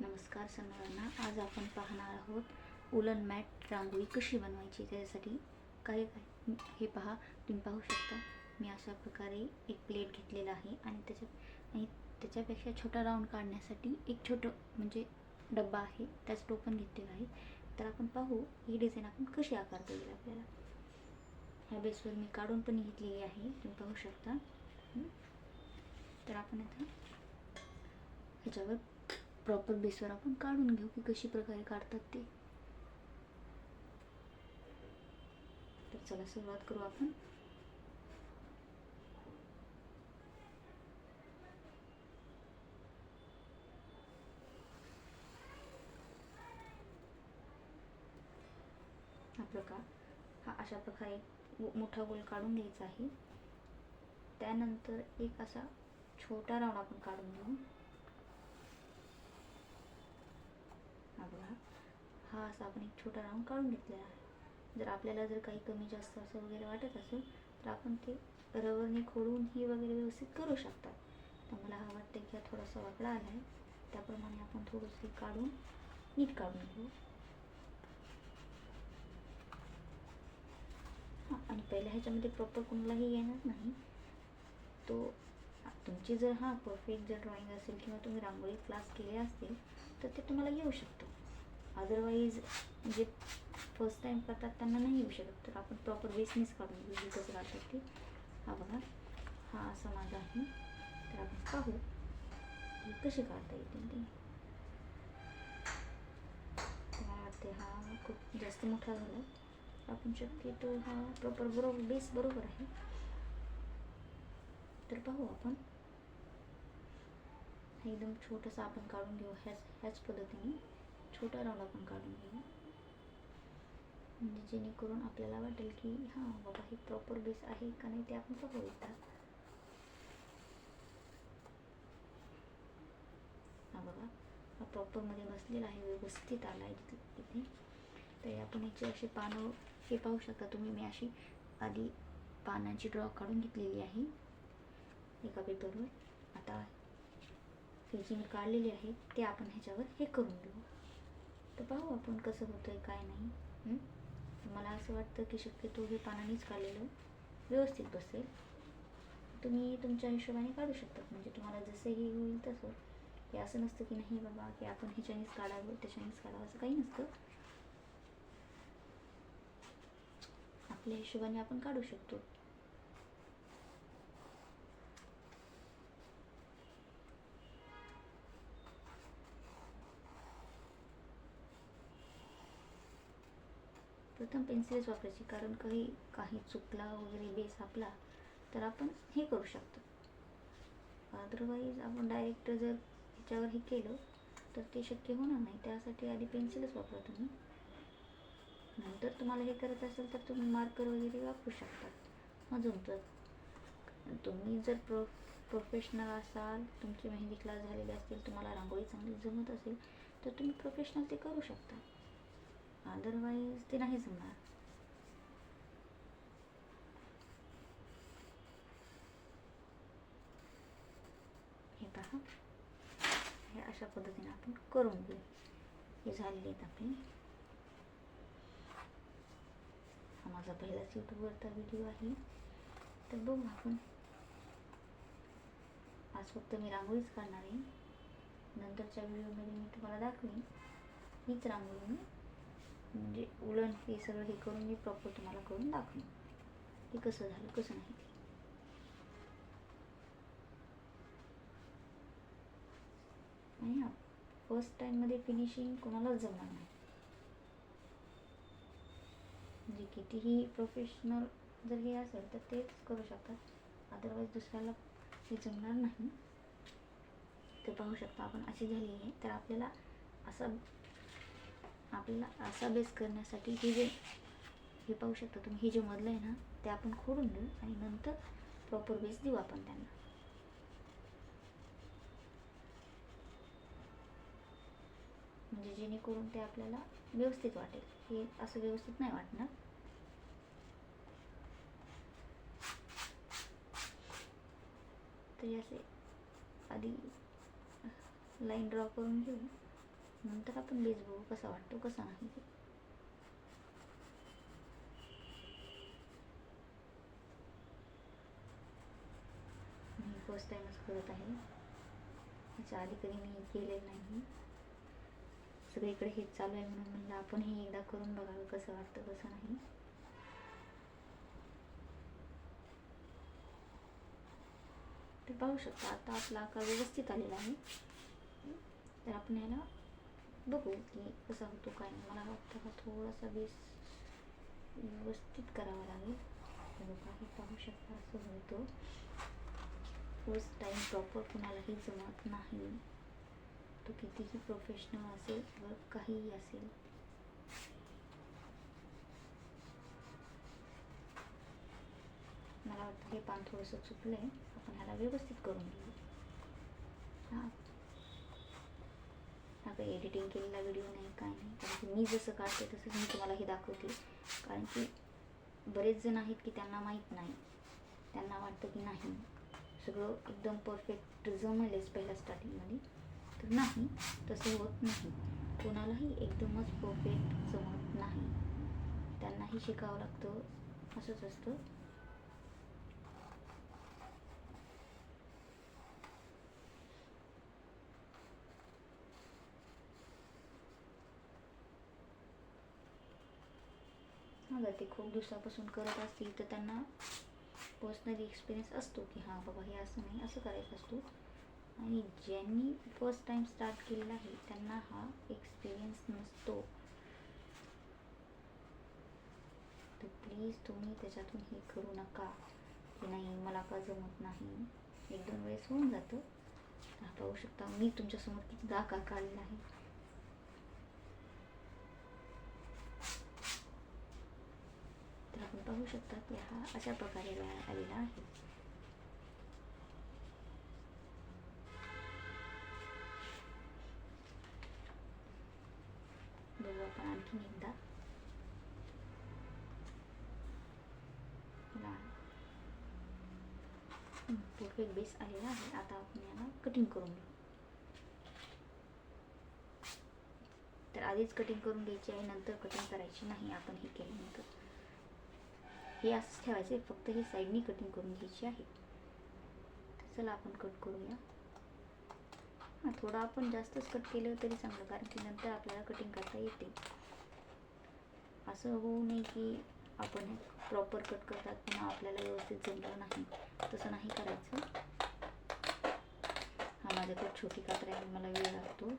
नमस्कार सर्वांना. आज आपण पाहणार आहोत उलन मॅट रांगोळी कशी बनवायची. त्याच्यासाठी काय काय हे पहा, तुम्ही पाहू शकता. मी अशा प्रकारे एक प्लेट घेतलेला आहे आणि त्याच्यापेक्षा छोटा राऊंड काढण्यासाठी एक छोटं म्हणजे डब्बा आहे, त्याचं टोपण घेतलेलं आहे. तर आपण पाहू ही डिझाईन आपण कशी आकारता येईल आपल्याला. ह्या बेसवर मी काढून पण घेतलेली आहे, तुम्ही पाहू शकता. तर आपण आता ह्याच्यावर प्रॉपर बेसवर आपण काढून घेऊ की कशी प्रकारे काढतात ते. तर चला सुरुवात करू आपण. हा प्रकार हा अशा प्रकारे मोठा गोल काढून घ्यायचा आहे. त्यानंतर एक असा छोटा राऊंड आपण काढून घेऊ. हा असा आपण एक छोटा राऊंड काढून घेतलेला आहे. जर आपल्याला काही कमी जास्त असं वगैरे वाटत असेल तर आपण ते रबरने खोडून ही वगैरे व्यवस्थित करू शकतात. तर मला हा वाटतं की हा थोडासा वाकडा आला आहे, त्याप्रमाणे आपण थोडंसं काढून नीट काढून घेऊ. आणि पहिल्या ह्याच्यामध्ये प्रॉपर कोणालाही येणार नाही. तो तुमची जर परफेक्ट जर ड्रॉइंग असेल किंवा तुम्ही रांगोळी क्लास केले असतील तर ते तुम्हाला येऊ शकतो. अदरवाईज जे फर्स्ट टाईम करतात त्यांना नाही येऊ शकत. तर आपण प्रॉपर बेसनीच काढून घेऊ कसं काढतात ते. हा बघा, हा असा माझा आहे. तर आपण पाहू की कशी काढता येतील ते. मला वाटते हा खूप जास्त मोठा झाला. आपण शक्यतो हा प्रॉपर बरोबर बेस बरोबर आहे. तर पाहू आपण एकदम छोटंसं आपण काढून घेऊ. ह्याच पद्धतीने छोटा राऊंड आपण काढून घेऊ, म्हणजे जेणेकरून आपल्याला वाटेल की हां बाबा हे प्रॉपर बेस आहे का नाही ते आपण पाहू एकदा. हा बघा, हा प्रॉपरमध्ये बसलेला आहे, व्यवस्थित आला आहे इथे. तर आपण याची अशी पानं हे पाहू शकता तुम्ही. मी अशी आधी पानांची ड्रॉ काढून घेतलेली आहे एका पेपरवर. आता हे जी मी काढलेली आहे ते आपण ह्याच्यावर हे करून घेऊ. तर पाहू आपण कसं होतं आहे काय नाही. मला असं वाटतं की शक्यतो हे पानानेच काढलेलं व्यवस्थित बसेल. तुम्ही तुमच्या हिशोबाने काढू शकतात, म्हणजे तुम्हाला जसंही होईल तसं. हे असं नसतं की नाही बाबा की आपण ह्याच्यानेच काढावं त्याच्यानेच काढावं, असं काही नसतं. आपल्या हिशोबाने आपण काढू शकतो. प्रथम पेन्सिलच वापरायची, कारण काही चुकला वगैरे बेस आपला तर आपण हे करू शकतो. अदरवाईज आपण डायरेक्ट जर ह्याच्यावर हे केलं तर ते शक्य होणार नाही. त्यासाठी आधी पेन्सिलच वापरा तुम्ही. नंतर तुम्हाला हे करत असेल तर तुम्ही मार्कर वगैरे वापरू शकतात. अजून तर तुम्ही जर प्रोफेशनल असाल, तुमची मेहंदी क्लास झालेले असतील, तुम्हाला रांगोळी चांगली जमत असेल तर तुम्ही प्रोफेशनल ते करू शकता. अदरवाईज ते नाही जमणार. हे पहा, हे अशा पद्धतीने आपण करून घेऊ. हे झालेले आहेत आपले. हा माझा पहिलाच यूट्यूबवरचा व्हिडिओ आहे. तर बघू आपण. आज फक्त मी रांगोळीच काढणार आहे. नंतरच्या व्हिडिओमध्ये मी तुम्हाला दाखवेन हीच रांगोळी मी म्हणजे उलन हे सगळं हे करून मी प्रॉपर तुम्हाला करून दाखवेन हे कसं झालं कसं नाही. आणि फर्स्ट टाईममध्ये फिनिशिंग कोणालाच जमणार नाही. म्हणजे कितीही प्रोफेशनल जर हे असेल तर तेच करू शकतात, अदरवाईज दुसऱ्याला हे जमणार नाही. तर पाहू शकता आपण अशी झाली आहे. तर आपल्याला असा बेस करण्यासाठी हे पाहू शकता तुम्ही. हे जे मधलं आहे ना ते आपण खोडून देऊ आणि नंतर प्रॉपर बेस देऊ आपण त्यांना. म्हणजे जेणेकरून ते आपल्याला व्यवस्थित वाटेल. हे असं व्यवस्थित नाही वाटणार. तर असे आधी लाईन ड्रॉ करून घेऊ नंतर आपण बेस बघू कसा वाटतो कसा नाही. मी फर्स्ट टाइमच करत आहे, याच्या आधी कधी मी केलेलं नाही. सगळीकडे हेच चालू आहे म्हणून म्हणलं आपण हे एकदा करून बघावं कसं वाटतं कसं नाही. ते पाहू शकता आता आपला आकार व्यवस्थित आलेला आहे. तर आपण याला बघू की कसा होतो काय नाही. मला वाटतं का थोडासा बेस व्यवस्थित करावा लागेल. बघा हे पाहू शकता असं होतो. फर्स्ट टाइम प्रॉपर कुणालाही जमत नाही, तो कितीही प्रोफेशनल असेल व काहीही असेल. मला वाटतं हे पान थोडंसं चुकलं आहे, आपण ह्याला व्यवस्थित करून घेऊ. हा काही एडिटिंग केलेला व्हिडिओ नाही काय नाही, कारण की मी जसं काढते तसंच मी तुम्हाला हे दाखवते. कारण की बरेच जण आहेत की त्यांना माहीत नाही, त्यांना वाटतं की नाही सगळं एकदम परफेक्ट जमेलच पहिल्या स्टार्टिंगमध्ये. तर नाही, तसं होत नाही. कोणालाही एकदमच परफेक्ट जमत नाही, त्यांनाही शिकावं लागतं, असंच असतं. जर ते खूप दिवसापासून करत असतील तर त्यांना पर्सनली एक्सपिरियन्स असतो की हां बाबा हे असं नाही असं करायचं असतो. आणि ज्यांनी फर्स्ट टाइम स्टार्ट केलेला आहे त्यांना हा एक्सपिरियन्स नसतो. तर प्लीज तुम्ही त्याच्यातून हे करू नका की नाही मला का जमत नाही. एक दोन वेळेस होऊन जातं. पाहू शकता मी तुमच्यासमोर किती आकार काढलेला आहे. तर आपण पाहू शकता की हा अशा प्रकारे आलेला आहे. बघू आपण आणखीन एकदा. परफेक्ट बेस आलेला आहे. आता आपण याला कटिंग करून घेऊ. तर आधीच कटिंग करून घ्यायची आहे, नंतर कटिंग करायची नाही. आपण हे केल्यानंतर हे असंच ठेवायचं आहे, फक्त ही साईडनी कटिंग करून घ्यायची आहे. चला आपण कट करूया. हां थोडं आपण जास्तच कट केलं तरी चांगलं, कारण की नंतर आपल्याला कटिंग करता येते. असं होऊ नये की आपण प्रॉपर कट करतात पुन्हा आपल्याला व्यवस्थित जमलं नाही, तसं नाही करायचं. हा माझ्याकडे छोटी कात्री आहे, मला वेळ लागतो.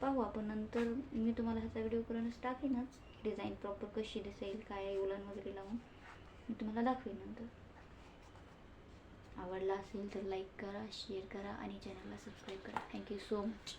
पाहू आपण नंतर. मी तुम्हाला ह्याचा व्हिडिओ करूनच टाकेनच, डिझाईन प्रॉपर कशी दिसेल, काय उलन वगैरे लावून मी तुम्हाला दाखवेन नंतर. आवडला असेल तर लाईक करा, शेअर करा आणि चॅनलला सबस्क्राईब करा. Thank you so much.